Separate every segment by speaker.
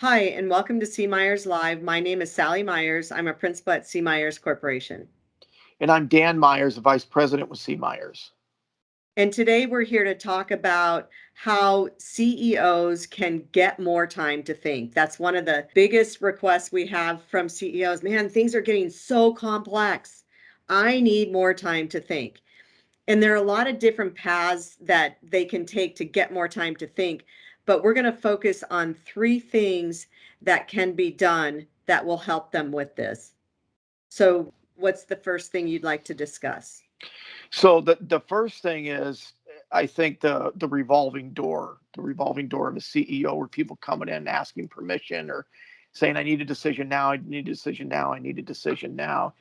Speaker 1: Hi, and welcome to C. Myers Live. My name is Sally Myers. I'm a principal at C. Myers Corporation.
Speaker 2: And I'm Dan Myers, the Vice President with C. Myers.
Speaker 1: And today we're here to talk about how CEOs can get more time to think. That's one of the biggest requests we have from CEOs. Man, things are getting so complex. I need more time to think. And there are a lot of different paths that they can take to get more time to think, but we're going to focus on three things that can be done that will help them with this. So, what's the first thing you'd like to discuss?
Speaker 2: So the first thing is, I think the revolving door of a CEO, where people coming in and asking permission or saying, I need a decision now, I need a decision now, I need a decision now.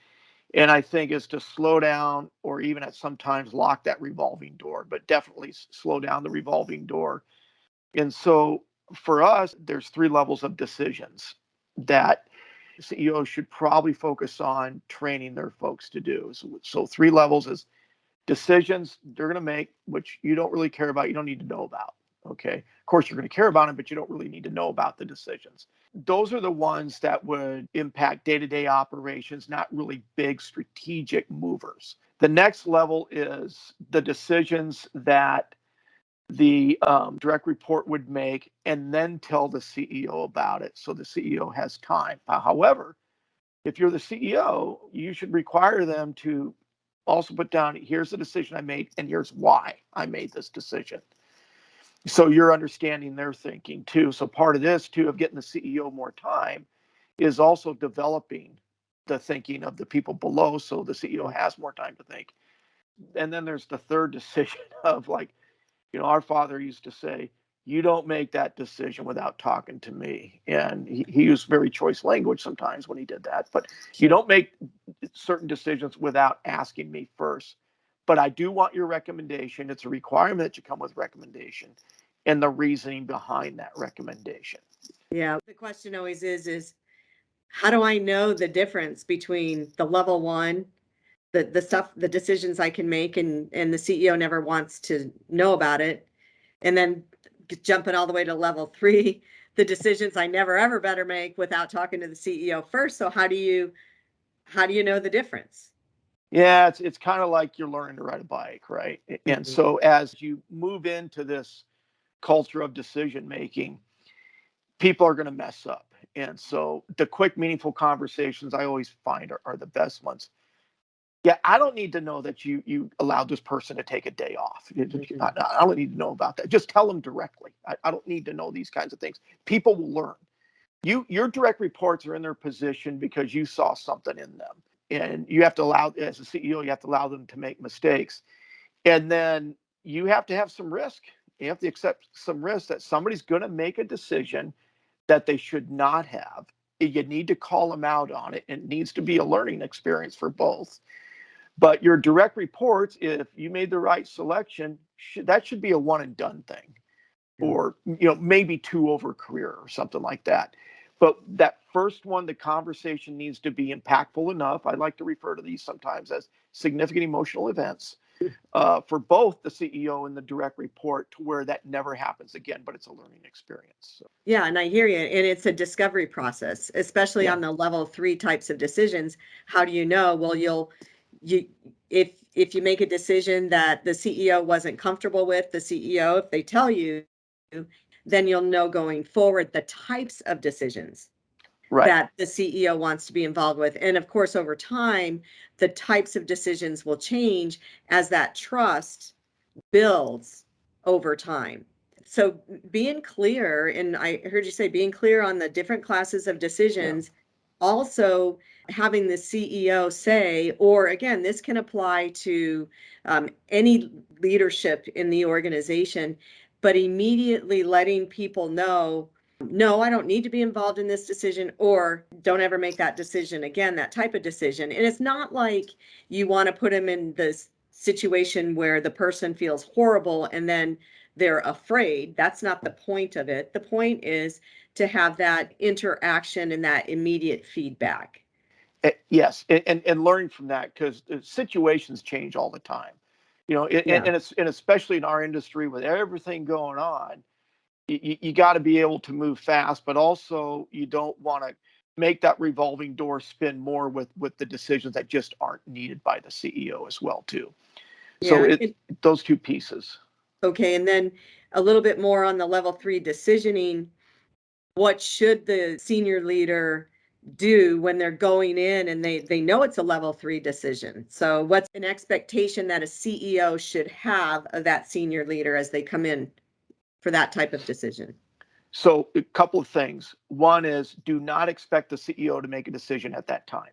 Speaker 2: And I think is to slow down or even at sometimes lock that revolving door, but definitely slow down the revolving door. And so for us, there's three levels of decisions that CEOs should probably focus on training their folks to do. So three levels is decisions they're going to make, which you don't really care about, you don't need to know about. Okay. Of course, you're going to care about them, but you don't really need to know about the decisions. Those are the ones that would impact day to day operations, not really big strategic movers. The next level is the decisions that the direct report would make and then tell the CEO about it so the CEO has time. However, if you're the CEO, you should require them to also put down, here's the decision I made and here's why I made this decision. So you're understanding their thinking too. So part of this too of getting the CEO more time is also developing the thinking of the people below so the CEO has more time to think. And then there's the third decision of like, our father used to say, you don't make that decision without talking to me. And he used very choice language sometimes when he did that. But you don't make certain decisions without asking me first. But I do want your recommendation. It's a requirement that you come with recommendation and the reasoning behind that recommendation.
Speaker 1: Yeah, the question always is how do I know the difference between the level one, the stuff, the decisions I can make, and the CEO never wants to know about it, and then jumping all the way to level three, the decisions I never ever better make without talking to the CEO first. So how do you know the difference?
Speaker 2: Yeah, it's kind of like you're learning to ride a bike, right? And
Speaker 1: Mhm.
Speaker 2: so as you move into this culture of decision making, people are going to mess up. And so the quick, meaningful conversations I always find are the best ones. Yeah, I don't need to know that you allowed this person to take a day off.
Speaker 1: Mhm.
Speaker 2: I don't need to know about that. Just tell them directly. I don't need to know these kinds of things. People will learn. Your direct reports are in their position because you saw something in them, and you have to allow, as a CEO, you have to allow them to make mistakes, and then you have to have some risk. You have to accept some risk that somebody's going to make a decision that they should not have. You need to call them out on it. It needs to be a learning experience for both. But your direct reports, if you made the right selection, that should be a one and done thing,
Speaker 1: Yeah.
Speaker 2: or maybe two over a career or something like that. But that first one, the conversation needs to be impactful enough. I like to refer to these sometimes as significant emotional events for both the CEO and the direct report, to where that never happens again. But it's a learning experience. So,
Speaker 1: Yeah, and I hear you. And it's a discovery process, especially
Speaker 2: yeah,
Speaker 1: on the level three types of decisions. How do you know? Well, you, if you make a decision that the CEO wasn't comfortable with, the CEO, if they tell you, then you'll know going forward the types of decisions
Speaker 2: right.
Speaker 1: that the CEO wants to be involved with. And of course, over time, the types of decisions will change as that trust builds over time. So being clear, and I heard you say being clear on the different classes of
Speaker 2: Yeah,
Speaker 1: decisions, also having the CEO say, or again, this can apply to any leadership in the organization, but immediately letting people know, no, I don't need to be involved in this decision, or don't ever make that decision again, that type of decision. And it's not like you want to put them in this situation where the person feels horrible and then they're afraid. That's not the point of it. The point is to have that interaction and that immediate feedback.
Speaker 2: Yes, and learning from that, because situations change all the time.
Speaker 1: Yeah.
Speaker 2: And especially in our industry with everything going on. you got to be able to move fast, but also you don't want to make that revolving door spin more with the decisions that just aren't needed by the CEO as well too. So
Speaker 1: Yeah.
Speaker 2: those two pieces.
Speaker 1: Okay. And then a little bit more on the level 3 decisioning. What should the senior leader do when they're going in and they know it's a level 3 decision? So what's an expectation that a CEO should have of that senior leader as they come in for that type of decision?
Speaker 2: So a couple of things. One is, do not expect the CEO to make a decision at that time,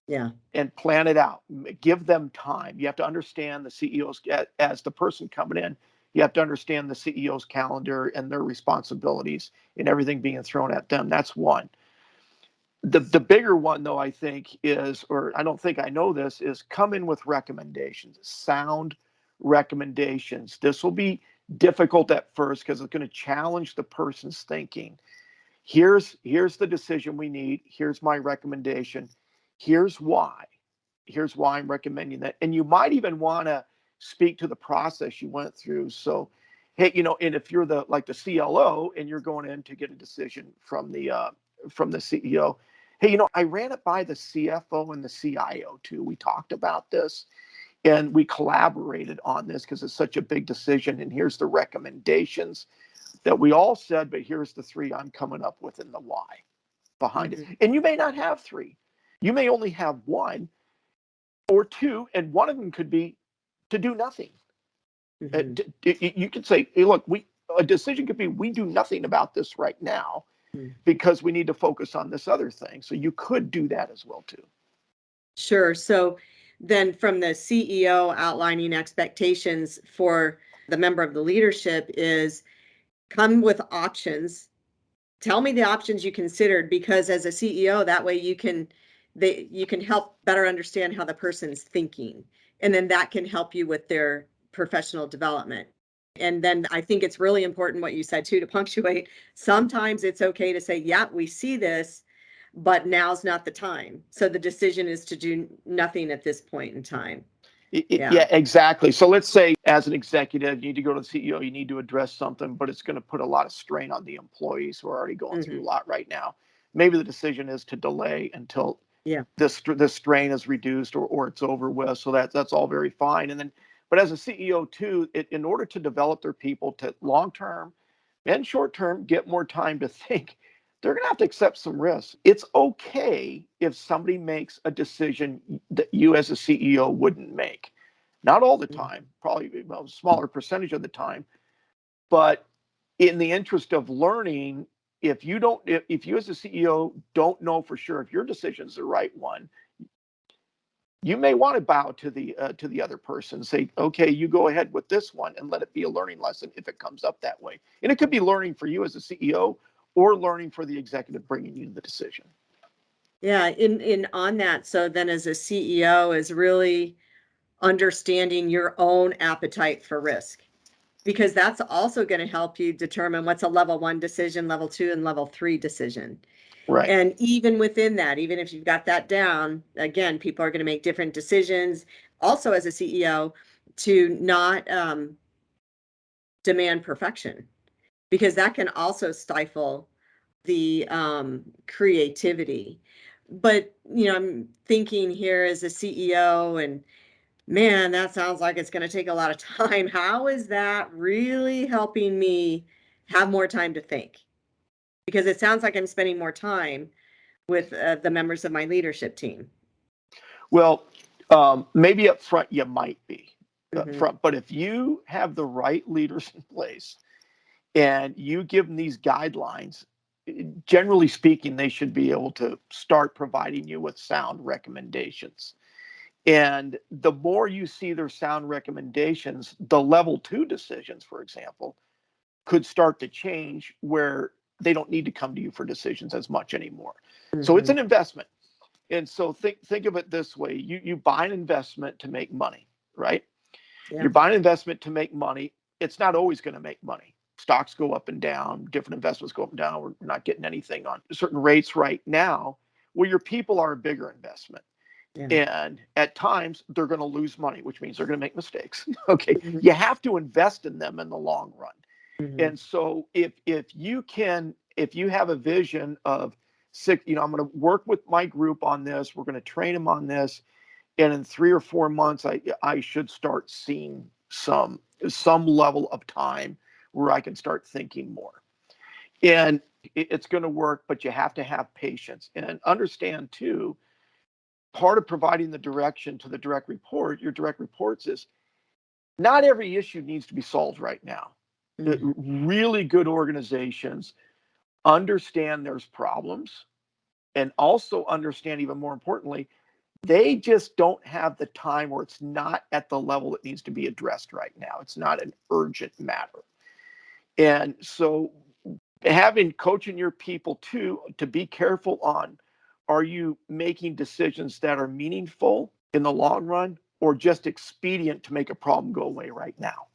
Speaker 1: Yeah.
Speaker 2: and plan it out. Give them time. You have to understand the CEO's, as the person coming in, you have to understand the CEO's calendar and their responsibilities and everything being thrown at them. That's one. The bigger one, though, I think is, or I don't think I know this, is come in with recommendations, sound recommendations. This will be difficult at first because it's going to challenge the person's thinking. Here's the decision we need. Here's my recommendation. Here's why. Here's why I'm recommending that. And you might even want to speak to the process you went through. So, hey, and if you're the CLO and you're going in to get a decision from the CEO, hey, I ran it by the CFO and the CIO too. We talked about this and we collaborated on this because it's such a big decision. And here's the recommendations that we all said, but here's the 3 I'm coming up with and the why behind it. And you may not have 3. You may only have 1 or 2, and one of them could be to do nothing. You could say, hey, look, a decision could be, we do nothing about this right now because we need to focus on this other thing. So you could do that as well too.
Speaker 1: Sure. So then from the CEO outlining expectations for the member of the leadership is come with options. Tell me the options you considered, because as a CEO, that way you can help better understand how the person's thinking. And then that can help you with their professional development. And then I think it's really important what you said too, to punctuate. Sometimes it's okay to say, yeah, we see this, but now's not the time. So the decision is to do nothing at this point in time.
Speaker 2: Yeah, exactly. So let's say as an executive, you need to go to the CEO, you need to address something, but it's going to put a lot of strain on the employees who are already going through a lot right now. Maybe the decision is to delay until this strain is reduced or it's over with. So that's all very fine. And then, but as a CEO too, in order to develop their people to long-term and short-term get more time to think, they're going to have to accept some risks. It's okay if somebody makes a decision that you as a CEO wouldn't make. Not all the time, probably a smaller percentage of the time. But in the interest of learning, if you as a CEO don't know for sure if your decision is the right one, you may want to bow to the other person, say, okay, you go ahead with this one and let it be a learning lesson if it comes up that way. And it could be learning for you as a CEO or learning for the executive bringing you the decision.
Speaker 1: Yeah, in on that. So then as a CEO is really understanding your own appetite for risk, because that's also going to help you determine what's a level 1 decision, level 2, and level 3 decision.
Speaker 2: Right.
Speaker 1: And even within that, even if you've got that down, again, people are going to make different decisions. Also, as a CEO, to not demand perfection, because that can also stifle the creativity. But, I'm thinking here as a CEO, and man, that sounds like it's going to take a lot of time. How is that really helping me have more time to think? Because it sounds like I'm spending more time with the members of my leadership team.
Speaker 2: Well, maybe up front you might be up front, but if you have the right leaders in place and you give them these guidelines, generally speaking, they should be able to start providing you with sound recommendations. And the more you see their sound recommendations, the level 2 decisions, for example, could start to change where they don't need to come to you for decisions as much anymore. So it's an investment. And so think of it this way. You buy an investment to make money, right?
Speaker 1: Yeah.
Speaker 2: You're buying an investment to make money. It's not always going to make money. Stocks go up and down, different investments go up and down. We're not getting anything on certain rates right now. Well, your people are a bigger investment. And at times they're going to lose money, which means they're going to make mistakes. Okay. You have to invest in them in the long run.
Speaker 1: Mhm.
Speaker 2: And so if you have a vision of six, I'm going to work with my group on this, we're going to train them on this, and in 3 or 4 months, I should start seeing some level of time where I can start thinking more. And it's going to work, but you have to have patience and understand too. Part of providing the direction to the direct report, your direct reports, is not every issue needs to be solved right now.
Speaker 1: Mhm.
Speaker 2: Really good organizations understand there's problems and also understand, even more importantly, they just don't have the time, or it's not at the level that needs to be addressed right now. It's not an urgent matter. And so having coaching your people too to be careful on, are you making decisions that are meaningful in the long run or just expedient to make a problem go away right now?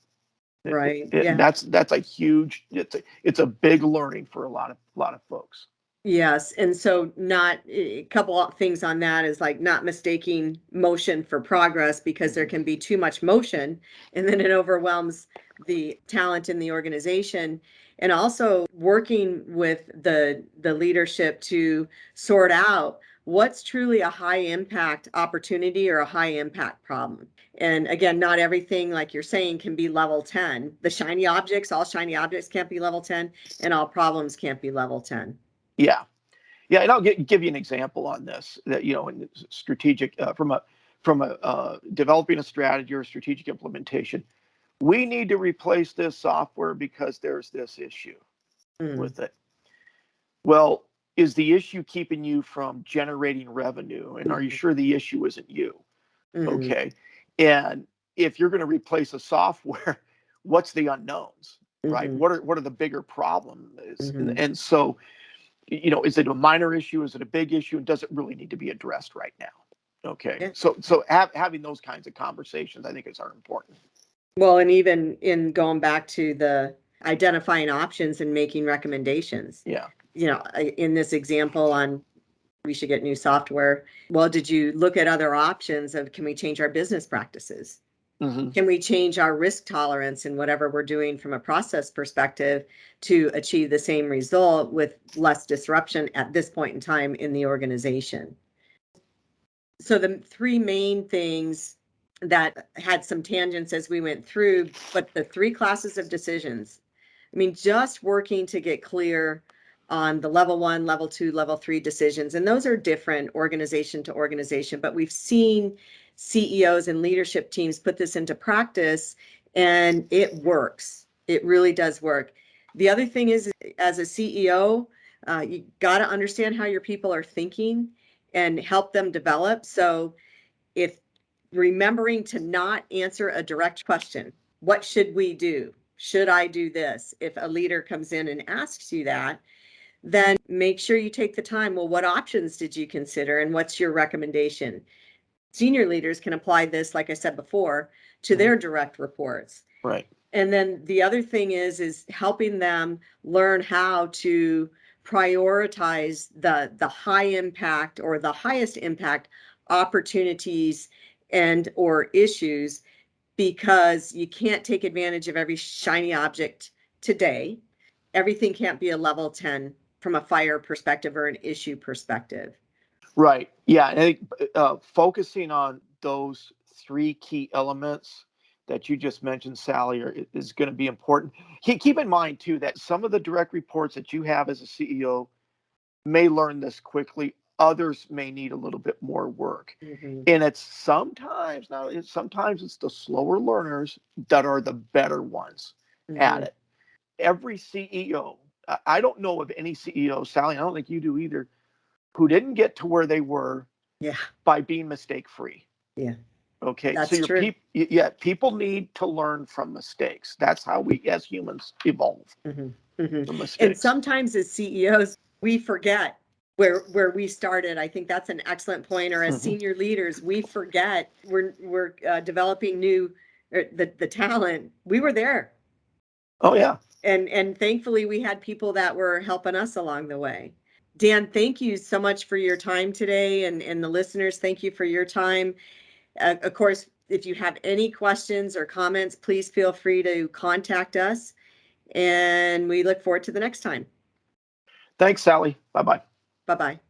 Speaker 1: Right. Yeah.
Speaker 2: That's a huge, it's a big learning for a lot of folks.
Speaker 1: Yes. And so not a couple of things on that is like not mistaking motion for progress, because there can be too much motion and then it overwhelms the talent in the organization. And also working with the leadership to sort out what's truly a high impact opportunity or a high impact problem. And again, not everything, like you're saying, can be level 10. The shiny objects, all shiny objects can't be level 10, and all problems can't be level 10.
Speaker 2: Yeah. Yeah, and I'll give you an example on this. That in strategic, from a developing a strategy or strategic implementation, we need to replace this software because there's this issue
Speaker 1: Mm,
Speaker 2: with it. Well, is the issue keeping you from generating revenue? And are you
Speaker 1: mhm,
Speaker 2: sure the issue isn't you?
Speaker 1: mhm,
Speaker 2: Okay. And if you're going to replace a software, what's the unknowns, right?
Speaker 1: mhm,
Speaker 2: What are the bigger problems? And,
Speaker 1: mhm.
Speaker 2: and so, is it a minor issue? Is it a big issue? And does it really need to be addressed right now? Okay.
Speaker 1: Yeah.
Speaker 2: So having those kinds of conversations, I think, are important.
Speaker 1: Well, and even in going back to the identifying options and making recommendations,
Speaker 2: Yeah.
Speaker 1: in this example on we should get new software. Well, did you look at other options of, can we change our business practices?
Speaker 2: Hmm.
Speaker 1: Can we change our risk tolerance in whatever we're doing from a process perspective to achieve the same result with less disruption at this point in time in the organization? So the three main things that had some tangents as we went through, but the three classes of decisions. I mean, just working to get clear on the level 1, level 2, level 3 decisions. And those are different organization to organization, but we've seen CEOs and leadership teams put this into practice and it works. It really does work. The other thing is, as a CEO, you got to understand how your people are thinking and help them develop. So if remembering to not answer a direct question, what should we do? Should I do this? If a leader comes in and asks you that, then make sure you take the time. Well, what options did you consider and what's your recommendation? Senior leaders can apply this, like I said before, to
Speaker 2: Hmm.
Speaker 1: their direct reports.
Speaker 2: Right.
Speaker 1: And then the other thing is helping them learn how to prioritize the high impact or the highest impact opportunities and or issues, because you can't take advantage of every shiny object today. Everything can't be a level 10 from a fire perspective or an issue perspective.
Speaker 2: Right. Yeah. And I think focusing on those three key elements that you just mentioned, Sally, is going to be important. Keep in mind, too, that some of the direct reports that you have as a CEO may learn this quickly. Others may need a little bit more work.
Speaker 1: Mhm,
Speaker 2: And sometimes it's the slower learners that are the better ones at
Speaker 1: mhm.
Speaker 2: it. Every CEO, I don't know of any CEO, Sally, I don't think you do either, who didn't get to where they were
Speaker 1: Yeah,
Speaker 2: by being mistake free.
Speaker 1: yeah,
Speaker 2: Okay, so
Speaker 1: that's true.
Speaker 2: people need to learn from mistakes. That's how we as humans evolve,
Speaker 1: Mhm, mhm.
Speaker 2: from
Speaker 1: And
Speaker 2: mistakes.
Speaker 1: sometimes as CEOs, we forget where we started. I think that's an excellent point. Or as
Speaker 2: Hmm.
Speaker 1: senior leaders, we forget we're developing new the talent. We were there,
Speaker 2: Oh yeah.
Speaker 1: and thankfully we had people that were helping us along the way. Dan, thank you so much for your time today, and the listeners, thank you for your time. Of course, if you have any questions or comments, please feel free to contact us. And we look forward to the next time.
Speaker 2: Thanks, Sally. Bye-bye.
Speaker 1: Bye-bye.